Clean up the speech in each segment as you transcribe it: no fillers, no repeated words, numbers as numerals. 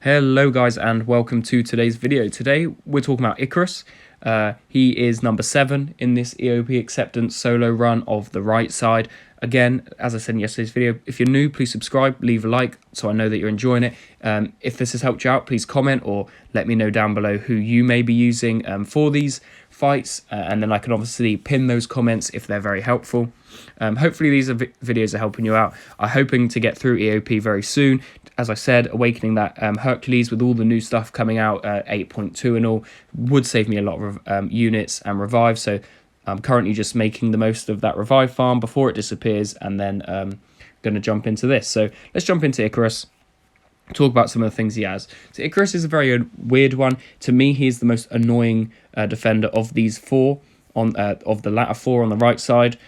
Hello guys and welcome to today's video. Today we're talking about Ikaris. He is number 7 in this EOP acceptance solo run of the right side. Again, as I said in yesterday's video, if you're new, please subscribe, leave a like so I know that you're enjoying it. If this has helped you out, please comment or let me know down below who you may be using for these fights, and then I can obviously pin those comments if they're very helpful. Hopefully these videos are helping you out. I'm hoping to get through EOP very soon. As I said, awakening that Hercules with all the new stuff coming out, 8.2 and all, would save me a lot of units and revive. So I'm currently just making the most of that revive farm before it disappears, and then going to jump into this. So let's jump into Ikaris. Talk about some of the things he has. So Ikaris is a very weird one. To me, he's the most annoying defender of these four, of the latter four on the right side.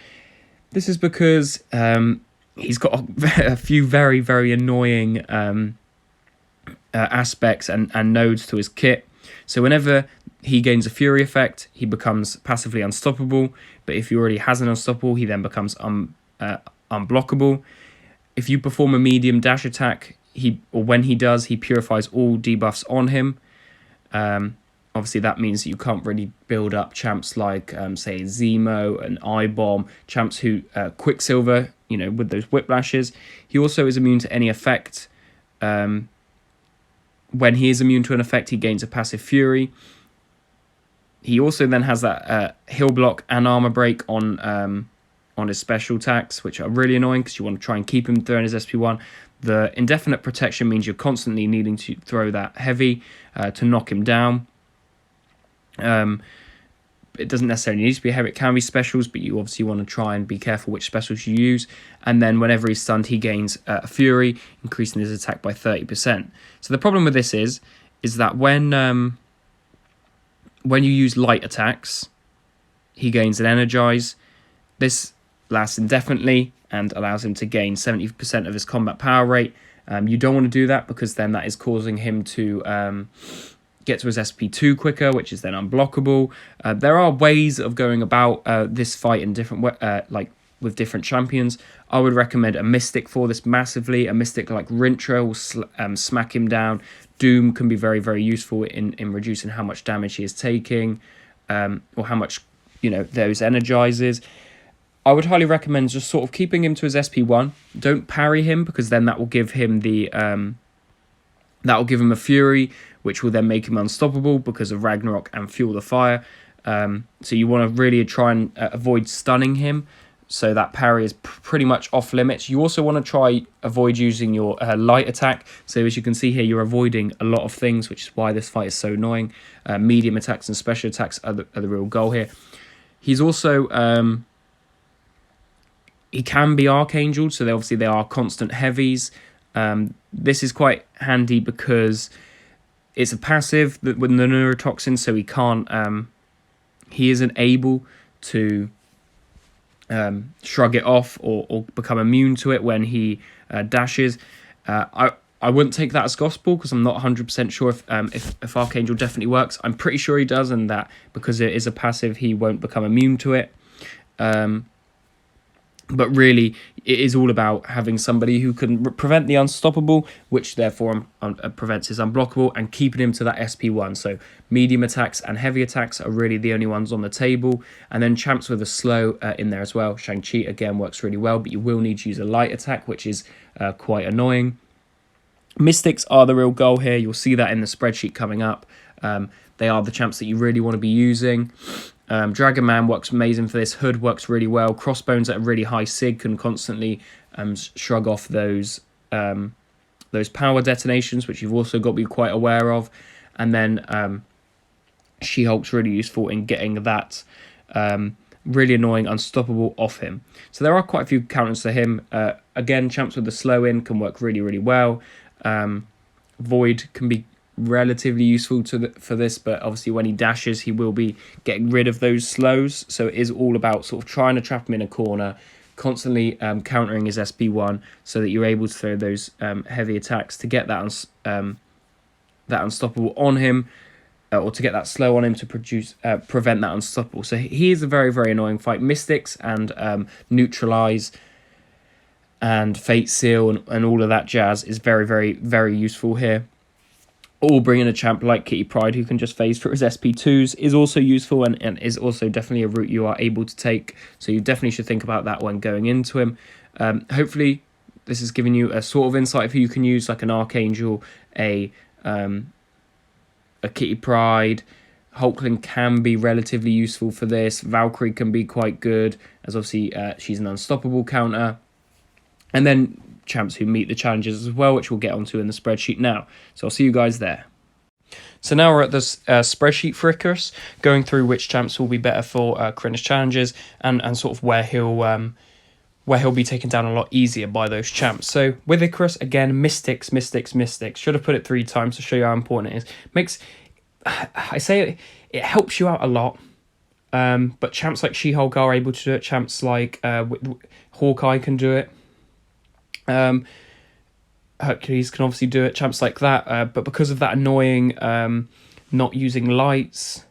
This is because he's got a few very, very annoying aspects and nodes to his kit. So whenever he gains a Fury effect, he becomes passively unstoppable. But if he already has an unstoppable, he then becomes unblockable. If you perform a medium dash attack, when he does, he purifies all debuffs on him. Obviously, that means that you can't really build up champs like, say, Zemo and I-Bomb, champs who Quicksilver, with those whiplashes. He also is immune to any effect. When he is immune to an effect, he gains a passive Fury. He also then has that heal block and armor break on his special attacks, which are really annoying because you want to try and keep him throwing his SP1. The indefinite protection means you're constantly needing to throw that heavy to knock him down. It doesn't necessarily need to be heavy. It can be specials, but you obviously want to try and be careful which specials you use. And then whenever he's stunned, he gains a Fury, increasing his attack by 30%. So the problem with this is that when you use light attacks, he gains an Energize. This lasts indefinitely and allows him to gain 70% of his combat power rate. You don't want to do that because then that is causing him to get to his SP2 quicker, which is then unblockable. There are ways of going about this fight in different like with different champions. I would recommend a Mystic for this massively. A Mystic like Rintra will smack him down. Doom can be very, very useful in reducing how much damage he is taking, or how much those energizes. I would highly recommend just sort of keeping him to his SP1. Don't parry him because then that will give him a Fury, which will then make him unstoppable because of Ragnarok and Fuel the Fire. So you want to really try and avoid stunning him. So that parry is pretty much off limits. You also want to avoid using your light attack. So as you can see here, you're avoiding a lot of things, which is why this fight is so annoying. Medium attacks and special attacks are the real goal here. He's also he can be Archangel, so obviously they are constant heavies. This is quite handy because it's a passive with the neurotoxin, so he can't. He isn't able to shrug it off or become immune to it when he dashes. I wouldn't take that as gospel because I'm not 100% sure if Archangel definitely works. I'm pretty sure he does, and that because it is a passive, he won't become immune to it. But really, it is all about having somebody who can prevent the unstoppable, which therefore prevents his unblockable, and keeping him to that SP1. So medium attacks and heavy attacks are really the only ones on the table. And then champs with a slow in there as well. Shang-Chi, again, works really well, but you will need to use a light attack, which is quite annoying. Mystics are the real goal here. You'll see that in the spreadsheet coming up. They are the champs that you really want to be using. Dragon Man works amazing for this. Hood works really well. Crossbones at a really high sig can constantly shrug off those power detonations, which you've also got to be quite aware of. And then She-Hulk's really useful in getting that really annoying unstoppable off him. So there are quite a few counters to him. Again, champs with the slow in can work really, really well. Void can be relatively useful for this, but obviously when he dashes, he will be getting rid of those slows. So it is all about sort of trying to trap him in a corner, constantly countering his SP1 so that you're able to throw those heavy attacks to get that unstoppable on him, or to get that slow on him to prevent that unstoppable. So he is a very, very annoying fight. Mystics and Neutralize and Fate Seal and all of that jazz is very, very, very useful here. Or bringing a champ like Kitty Pryde who can just phase through his SP2s is also useful, and is also definitely a route you are able to take. So you definitely should think about that when going into him. Hopefully this has given you a sort of insight of who you can use, like an Archangel, a Kitty Pryde. Hulkling can be relatively useful for this. Valkyrie can be quite good, as obviously she's an unstoppable counter. And then champs who meet the challenges as well, which we'll get onto in the spreadsheet now. So I'll see you guys there. So now we're at this spreadsheet for Ikaris, going through which champs will be better for Carina's challenges, and sort of where he'll be taken down a lot easier by those champs. So with Ikaris, again, Mystics. Should have put it 3 times to show you how important it is. I say it helps you out a lot, but champs like She-Hulk are able to do it. Champs like Hawkeye can do it. Hercules can obviously do it, champs like that, but because of that annoying not using lights,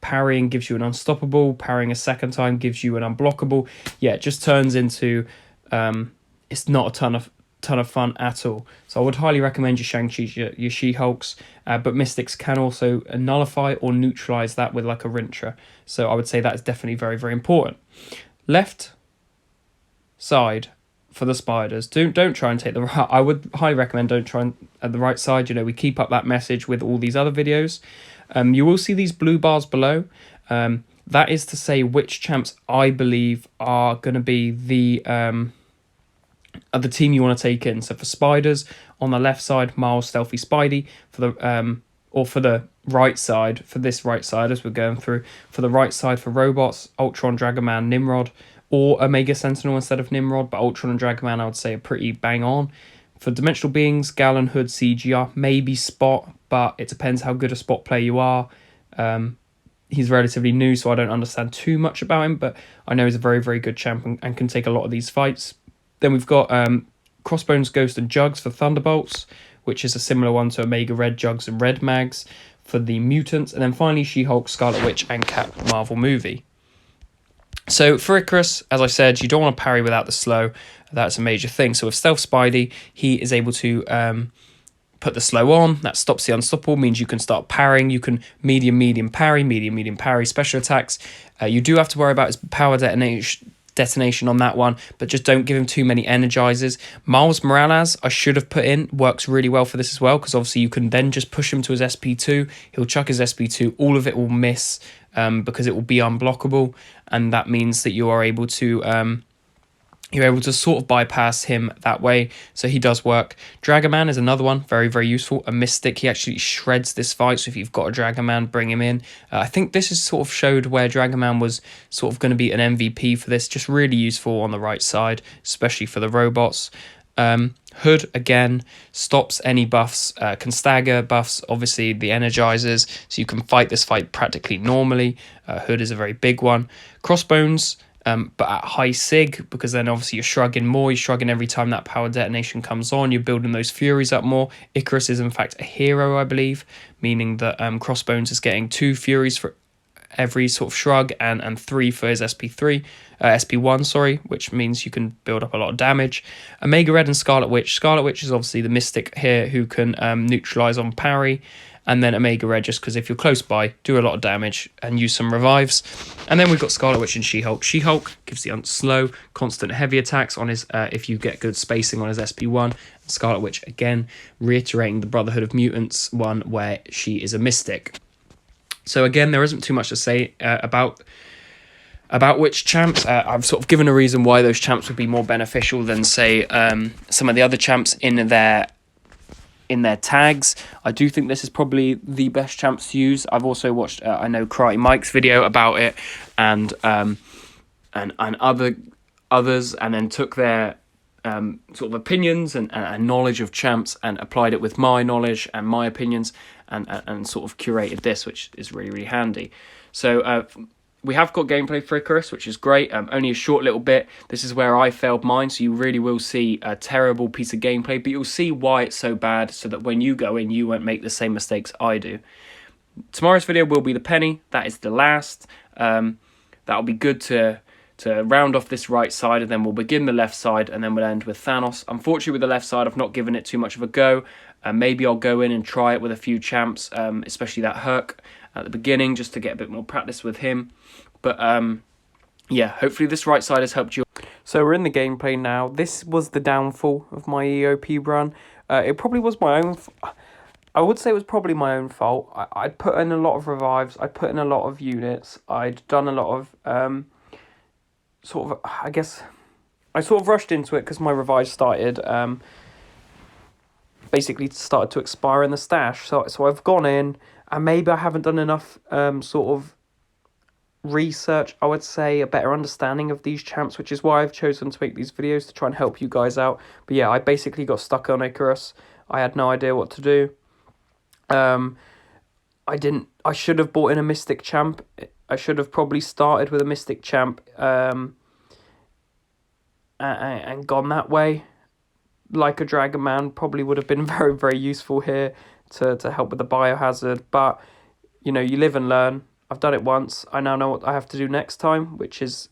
parrying gives you an unstoppable, parrying a second time gives you an unblockable. Yeah, it just turns into it's not a ton of fun at all. So I would highly recommend your Shang-Chi's, your She-Hulks, but Mystics can also nullify or neutralize that with like a Rintra. So I would say that is definitely very, very important. Left side for the spiders, don't try and take the right. I would highly recommend don't try and at the right side. We keep up that message with all these other videos. You will see these blue bars below. That is to say which champs I believe are going to be the team you want to take in. So for spiders, on the left side, Miles, Stealthy, Spidey. For the right side, for this right side as we're going through, for the right side for robots, Ultron, Dragoman, Nimrod, or Omega Sentinel instead of Nimrod, but Ultron and Dragoman I would say are pretty bang on. For Dimensional Beings, Gallon, Hood, CGR, maybe Spot, but it depends how good a Spot player you are. He's relatively new, so I don't understand too much about him, but I know he's a very, very good champ and can take a lot of these fights. Then we've got Crossbones, Ghost, and Jugs for Thunderbolts, which is a similar one to Omega Red, Jugs, and Red Mags for the Mutants. And then finally, She-Hulk, Scarlet Witch, and Cap Marvel Movie. So for Ikaris, as I said, you don't want to parry without the slow. That's a major thing. So with Stealth Spidey, he is able to put the slow on. That stops the unstoppable, means you can start parrying. You can medium parry, special attacks. You do have to worry about his power detonation on that one, but just don't give him too many energizers. Miles Morales, I should have put in, works really well for this as well, because obviously you can then just push him to his SP2. He'll chuck his SP2. All of it will miss because it will be unblockable, and that means that you are able to you're able to sort of bypass him that way. So he does work. Dragoman is another one, very, very useful. A Mystic, he actually shreds this fight. So if you've got a Dragoman, bring him in. I think this is sort of showed where Dragoman was sort of going to be an MVP for this. Just really useful on the right side, especially for the robots. Hood, again, stops any buffs, can stagger buffs, obviously the energizers, so you can fight this fight practically normally. Hood is a very big one. Crossbones, but at high sig, because then obviously you're shrugging more. You're shrugging every time that power detonation comes on. You're building those Furies up more. Ikaris is in fact a hero, I believe, meaning that Crossbones is getting 2 Furies for every sort of shrug, and 3 for his SP1, sorry, which means you can build up a lot of damage. Omega Red and Scarlet Witch. Scarlet Witch is obviously the Mystic here who can neutralize on parry, and then Omega Red just because if you're close by, do a lot of damage and use some revives. And then we've got Scarlet Witch and She-Hulk. She-Hulk gives the slow, constant heavy attacks on his if you get good spacing on his SP1. And Scarlet Witch, again, reiterating the Brotherhood of Mutants one where she is a Mystic. So again, there isn't too much to say about which champs. I've sort of given a reason why those champs would be more beneficial than, say, some of the other champs in their tags. I do think this is probably the best champs to use. I've also watched, I know Karate Mike's video about it, and others, and then took their sort of opinions and knowledge of champs and applied it with my knowledge and my opinions, and sort of curated this, which is really, really handy. So we have got gameplay for Ikaris, which is great. Only a short little bit. This is where I failed mine, so you really will see a terrible piece of gameplay, but you'll see why it's so bad, so that when you go in, you won't make the same mistakes I do. Tomorrow's video will be the penny. That is the last. That'll be good to round off this right side, and then we'll begin the left side, and then we'll end with Thanos. Unfortunately, with the left side, I've not given it too much of a go. Maybe I'll go in and try it with a few champs, especially that Herc at the beginning, just to get a bit more practice with him. But yeah, hopefully this right side has helped you. So we're in the gameplay now. This was the downfall of my EOP run. It probably was my own... I would say it was probably my own fault. I'd put in a lot of revives. I'd put in a lot of units. I'd done a lot of... I guess... I sort of rushed into it because my revives started... basically started to expire in the stash. So I've gone in, and maybe I haven't done enough sort of research, I would say, a better understanding of these champs, which is why I've chosen to make these videos to try and help you guys out. But yeah, I basically got stuck on Ikaris. I had no idea what to do. I should have bought in a Mystic champ. I should have probably started with a Mystic champ and gone that way. Like a Dragon Man probably would have been very, very useful here to help with the biohazard. But, you know, you live and learn. I've done it once. I now know what I have to do next time, which is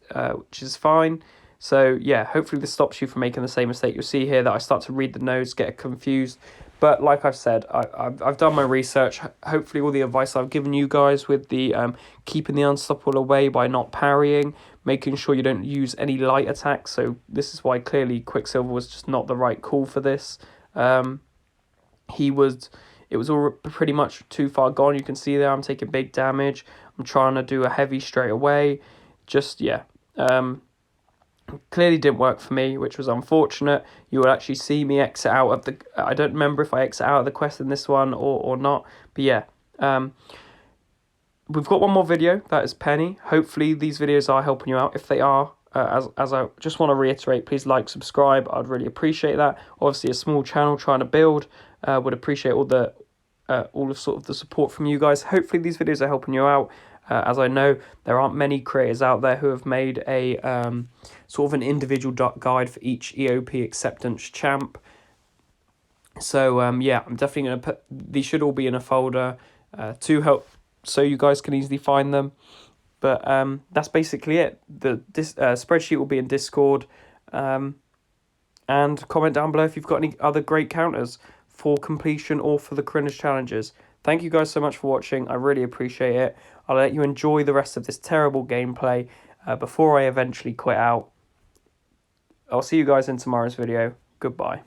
fine. So, yeah, hopefully this stops you from making the same mistake. You'll see here that I start to read the nodes, get confused. But like I've said, I've done my research. Hopefully all the advice I've given you guys with the keeping the Unstoppable away by not parrying, making sure you don't use any light attacks. So this is why clearly Quicksilver was just not the right call for this. It was all pretty much too far gone. You can see there I'm taking big damage. I'm trying to do a heavy straight away. Just, yeah. Clearly didn't work for me, which was unfortunate. You will actually see me exit out of the... I don't remember if I exit out of the quest in this one or not. But yeah. We've got one more video. That is Penny. Hopefully these videos are helping you out. If they are, as I just want to reiterate, please like, subscribe. I'd really appreciate that. Obviously a small channel trying to build. Would appreciate all of sort of the support from you guys. Hopefully these videos are helping you out. As I know, there aren't many creators out there who have made a sort of an individual guide for each EOP acceptance champ. So yeah, I'm definitely going to put... These should all be in a folder to help, so you guys can easily find them. But that's basically it. This spreadsheet will be in Discord. And comment down below if you've got any other great counters for completion or for the Carina's challenges. Thank you guys so much for watching. I really appreciate it. I'll let you enjoy the rest of this terrible gameplay before I eventually quit out. I'll see you guys in tomorrow's video. Goodbye.